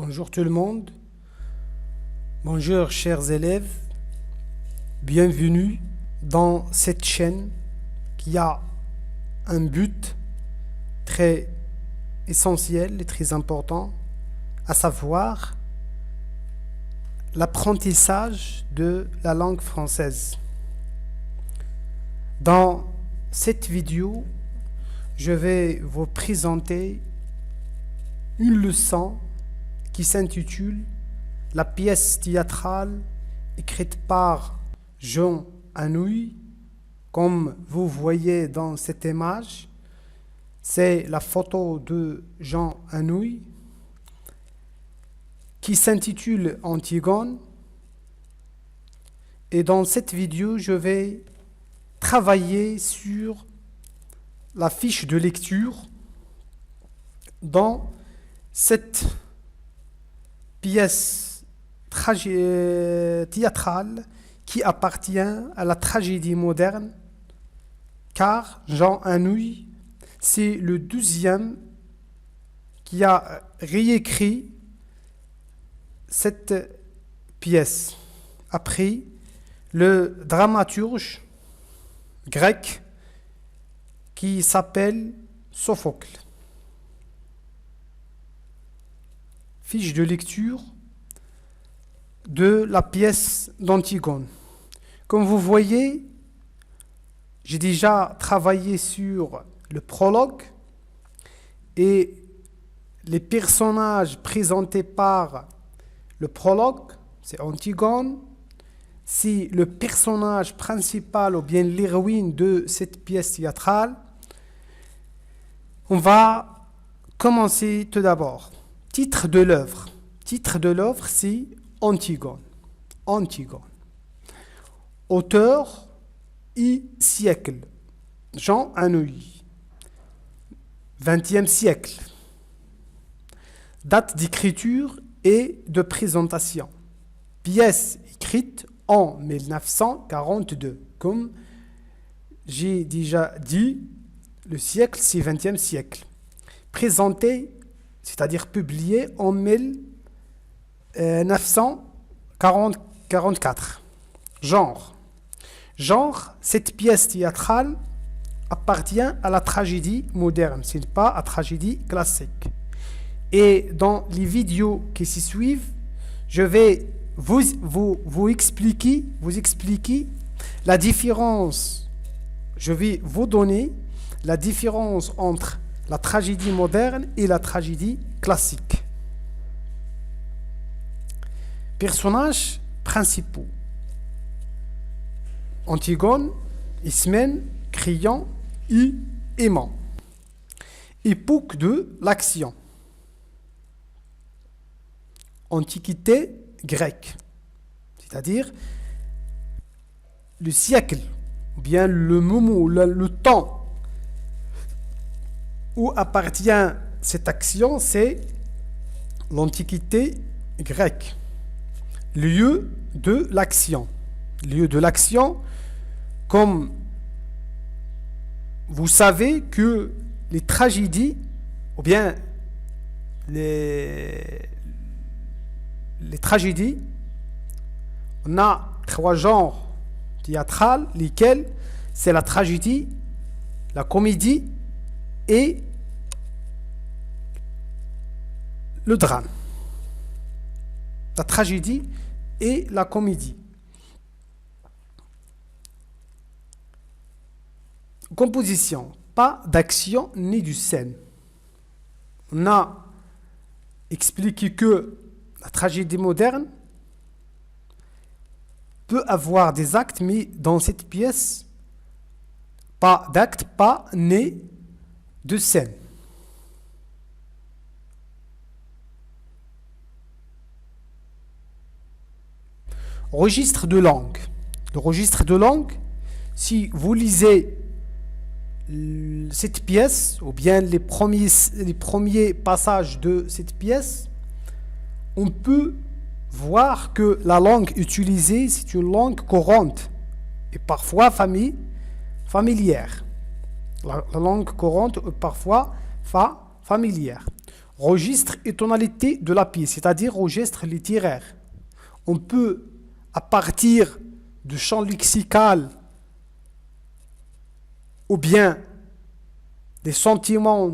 Bonjour tout le monde, bonjour chers élèves, bienvenue dans cette chaîne qui a un but très essentiel et très important, à savoir l'apprentissage de la langue française. Dans cette vidéo, je vais vous présenter une leçon qui s'intitule La pièce théâtrale écrite par Jean Anouilh. Comme vous voyez dans cette image, c'est la photo de Jean Anouilh qui s'intitule Antigone. Et dans cette vidéo, je vais travailler sur la fiche de lecture dans cette pièce théâtrale qui appartient à la tragédie moderne, car Jean Anouilh, c'est le deuxième qui a réécrit cette pièce après le dramaturge grec qui s'appelle Sophocle. Fiche de lecture de la pièce d'Antigone. Comme vous voyez, j'ai déjà travaillé sur le prologue et les personnages présentés par le prologue, c'est Antigone. C'est le personnage principal ou bien l'héroïne de cette pièce théâtrale. On va commencer tout d'abord. Titre de l'œuvre. Titre de l'œuvre, c'est Antigone. Antigone. Auteur et siècle. Jean Anouilh. 20e siècle. Date d'écriture et de présentation. Pièce écrite en 1942. Comme j'ai déjà dit, le siècle, c'est 20e siècle. Présenté, c'est-à-dire publié en 1944. Genre. Genre, cette pièce théâtrale appartient à la tragédie moderne, ce n'est pas à la tragédie classique. Et dans les vidéos qui s'y suivent, je vais vous expliquer la différence. Je vais vous donner la différence entre la tragédie moderne et la tragédie classique. Personnages principaux. Antigone, Ismène, Créon et Aimant. Époque de l'action. Antiquité grecque, c'est-à-dire le siècle, ou bien le moment, le temps où appartient cette action, c'est l'Antiquité grecque. Lieu de l'action. Lieu de l'action, comme vous savez que les tragédies, ou bien les tragédies, on a trois genres théâtrales, lesquels c'est la tragédie, la comédie et le drame. La tragédie et la comédie. Composition, pas d'action ni de scène. On a expliqué que la tragédie moderne peut avoir des actes, mais dans cette pièce, pas d'actes, pas ni de scène. Registre de langue. Le registre de langue, si vous lisez cette pièce, ou bien les premiers passages de cette pièce, on peut voir que la langue utilisée, c'est une langue courante et parfois familière. La langue courante est parfois familière. registre et tonalité de la pièce, c'est-à-dire registre littéraire. On peut, à partir du champ lexical ou bien des sentiments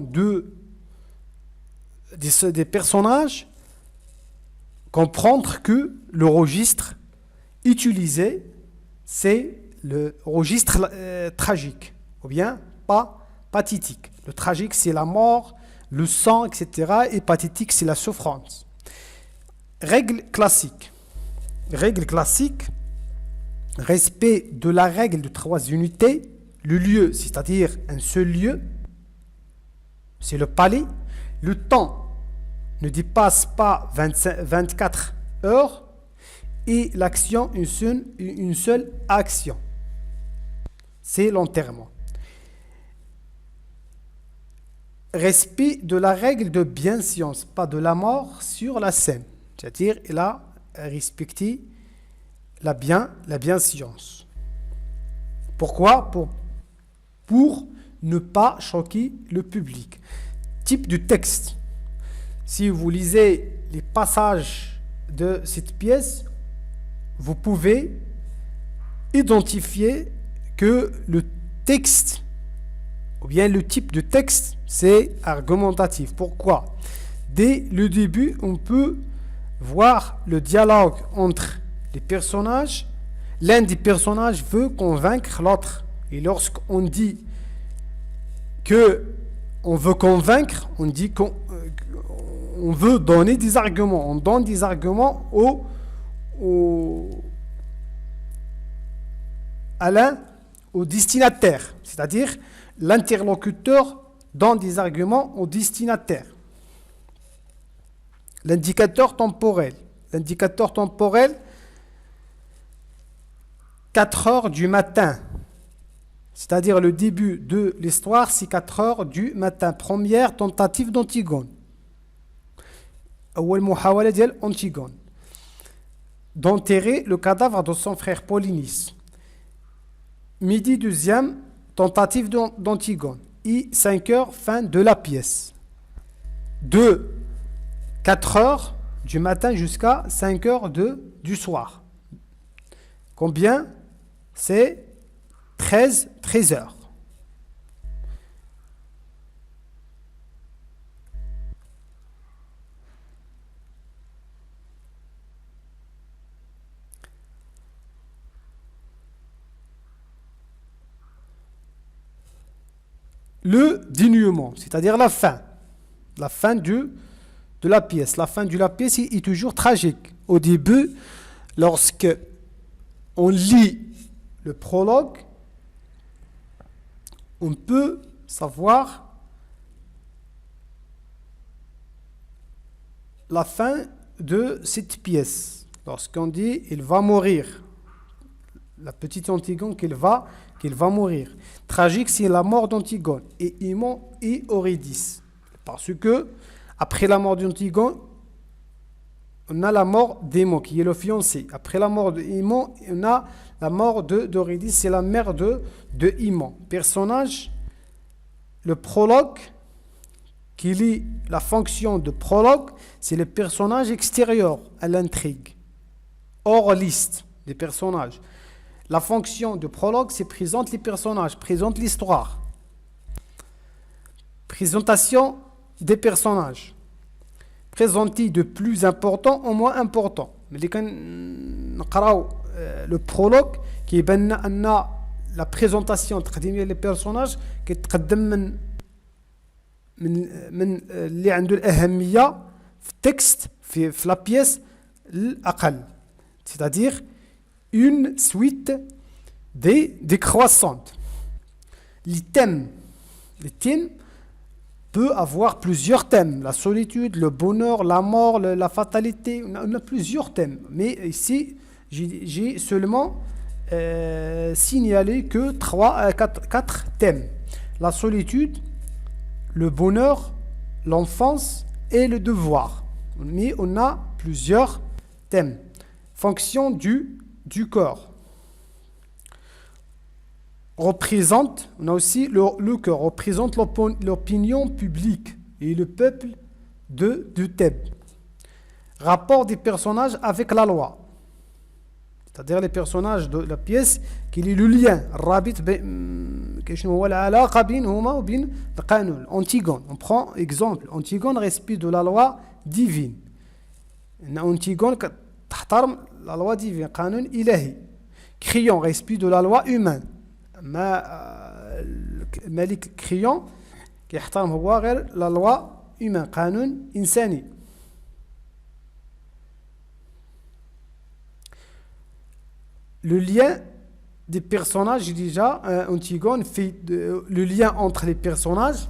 des personnages, comprendre que le registre utilisé, c'est le registre tragique, ou bien pas pathétique. Le tragique, c'est la mort, le sang, etc. Et pathétique, c'est la souffrance. Règle classique. Règle classique, respect de la règle de 3 unités. Le lieu, c'est-à-dire un seul lieu, c'est le palais. Le temps ne dépasse pas 24 heures et l'action, une seule action. C'est l'enterrement. Respect de la règle de bienséance, pas de la mort sur la scène. C'est-à-dire, il a respecté la bienséance. Pourquoi ? Pour ne pas choquer le public. Type de texte. Si vous lisez les passages de cette pièce, vous pouvez identifier que le texte, ou bien le type de texte, c'est argumentatif. Pourquoi ? Dès le début, on peut voir le dialogue entre les personnages. L'un des personnages veut convaincre l'autre. Et lorsqu'on dit qu'on veut convaincre, on dit qu'on veut donner des arguments. On donne des arguments au destinataire. C'est-à-dire, l'interlocuteur donne des arguments au destinataire. L'indicateur temporel. L'indicateur temporel, 4 heures du matin. C'est-à-dire le début de l'histoire, c'est 4 heures du matin. Première tentative d'Antigone. أول محاولة ديال Antigone d'enterrer le cadavre de son frère Polynice. Midi, deuxième tentative d'Antigone. Et 5 heures, fin de la pièce. De 4 heures du matin jusqu'à 5 heures du soir. Combien ? C'est 13 heures. Le dénouement, c'est-à-dire la fin de la pièce. La fin de la pièce est toujours tragique. Au début, lorsque on lit le prologue, on peut savoir la fin de cette pièce. Lorsqu'on dit « il va mourir », la petite Antigone qu'il va mourir. Tragique, c'est la mort d'Antigone et Haïmon et Eurydice. Parce que, après la mort d'Antigone, on a la mort d'Haïmon, qui est le fiancé. Après la mort d'Haïmon, on a la mort d'Eurydice, c'est la mère de Haïmon. Personnage, le prologue, qui lit la fonction de prologue, c'est le personnage extérieur à l'intrigue, hors liste des personnages. La fonction de prologue, c'est présente les personnages, présente l'histoire. Présentation des personnages. Présenter de plus important au moins important. Mais le prologue qui est la présentation des personnages qui est من اللي عنده الأهمية في التكست في la pièce الأقل. C'est-à-dire une suite décroissante. Les thèmes peuvent avoir plusieurs thèmes. La solitude, le bonheur, la mort, la fatalité. On a plusieurs thèmes. Mais ici, j'ai seulement signalé que 4 thèmes. La solitude, le bonheur, l'enfance et le devoir. Mais on a plusieurs thèmes. Fonction du corps. On a aussi le cœur, représente l'opinion publique et le peuple du thème. Rapport des personnages avec la loi. C'est-à-dire les personnages de la pièce, qui est le lien. Antigone. On prend exemple. Antigone respecte de la loi divine. Antigone تحترم la loi divine. قانون إلهي. Crillon respecte de la loi humaine. Malik Crillon يحترم هو غير la loi humaine. قانون إنساني. Le lien des personnages, déjà, Antigone fait le lien entre les personnages.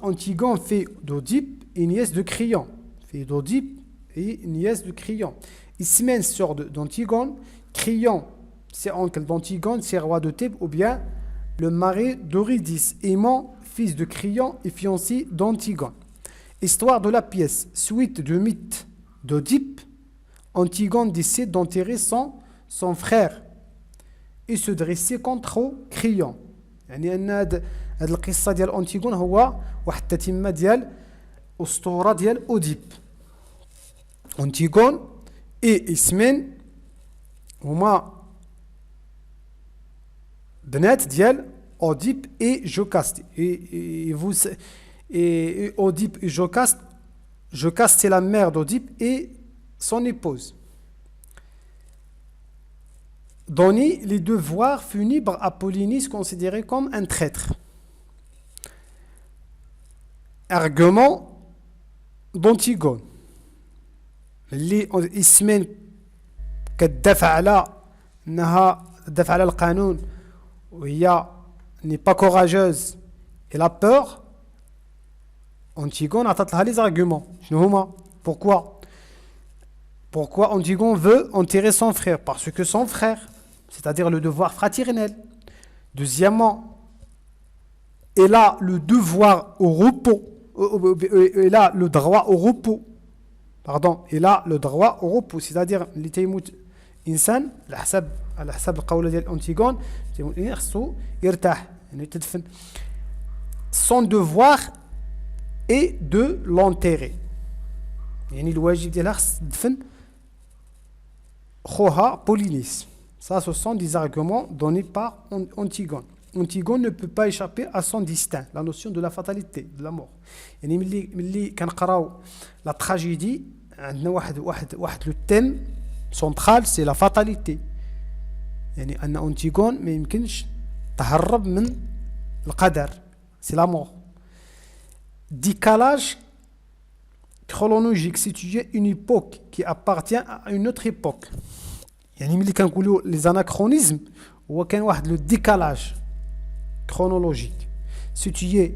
Antigone fait d'Oedipe et nièce de Crillon. Fait d'Oedipe et nièce de Crillon. Ismène sort d'Antigone. Crillon, c'est oncle d'Antigone, c'est roi de Thèbes, ou bien le mari d'Eurydice, aimant, fils de Crillon et fiancé d'Antigone. Histoire de la pièce, suite du mythe d'Oedipe. Antigone décide d'enterrer son frère et se dresser contre Crillon. يعني ان هاد القصه ديال أنتيغون هو واحد التتمه ديال اسطوره ديال اوديب. أنتيغون اي اسمين هما بنات ديال اوديب اي جوكاست. et Oedipe et Jocaste. Jocaste c'est la mère d'Oedipe et son épouse. Donner les devoirs funèbres à Polynice considéré comme un traître. Argument d'Antigone. اللي اسمين كتدافع على انها تدافع على القانون وهي n'est pas courageuse et la peur. Antigone عطات لها les arguments. شنو هما؟ Pourquoi Antigone veut enterrer son frère? Parce que son frère, c'est-à-dire le devoir fraternel. Deuxièmement, elle a le devoir au repos. Elle a le droit au repos. Pardon, elle a le droit au repos. C'est-à-dire, اللي تيموت إنسان على حسب القولة ديال أنتيغون تيموت خصو يرتاح يعني تدفن. Son devoir est de l'enterrer. يعني الواجب ديالها خص تدفن خوها Polynice. Ça, ce sont des arguments donnés par Antigone. Antigone ne peut pas échapper à son destin, la notion de la fatalité, de la mort. يعني ملي كنقراو la tragédie عندنا واحد le thème central, c'est la fatalité. يعني أن أنتيغون ما يمكنش تهرب من القدر, c'est la mort. Décalage chronologique, situé une époque qui appartient à une autre époque. يعني ملي كنقولوا les anachronismes هو كان واحد le décalage chronologique situé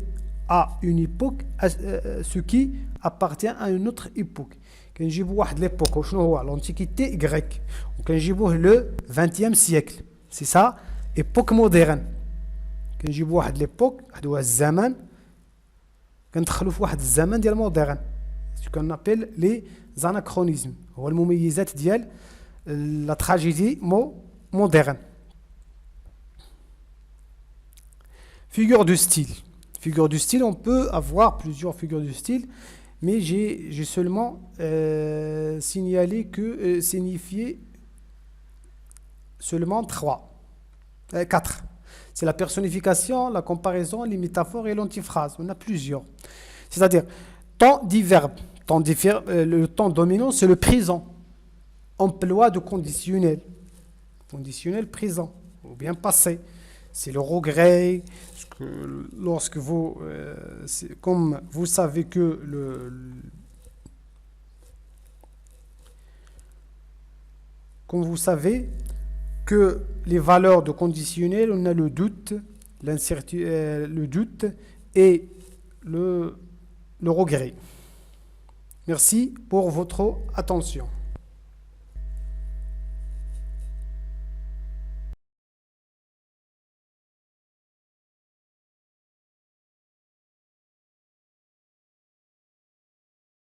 à une époque, ce qui appartient à une autre époque. كنجيبوا واحد l'époque وشنو هو l'antiquité grecque وكنجيبوه le 20e siècle. C'est ça, époque moderne. كنجيبوا واحد l'époque, واحد هو الزمن كندخلوا في واحد الزمن ديال moderne. Ce qu'on appelle les anachronismes. هو المميزات ديال la tragédie moderne. Figure de style. Figure du style, on peut avoir plusieurs figures de style, mais j'ai seulement signalé que signifié seulement 4. C'est la personnification, la comparaison, les métaphores et l'antiphrase. On a plusieurs. C'est-à-dire, temps dit verbe. Le temps dominant, c'est le présent. Emploi de conditionnel. Conditionnel présent, ou bien passé. C'est le regret. Lorsque vous, comme vous savez que comme vous savez que les valeurs de conditionnel, on a le doute, le doute et le regret. Merci pour votre attention.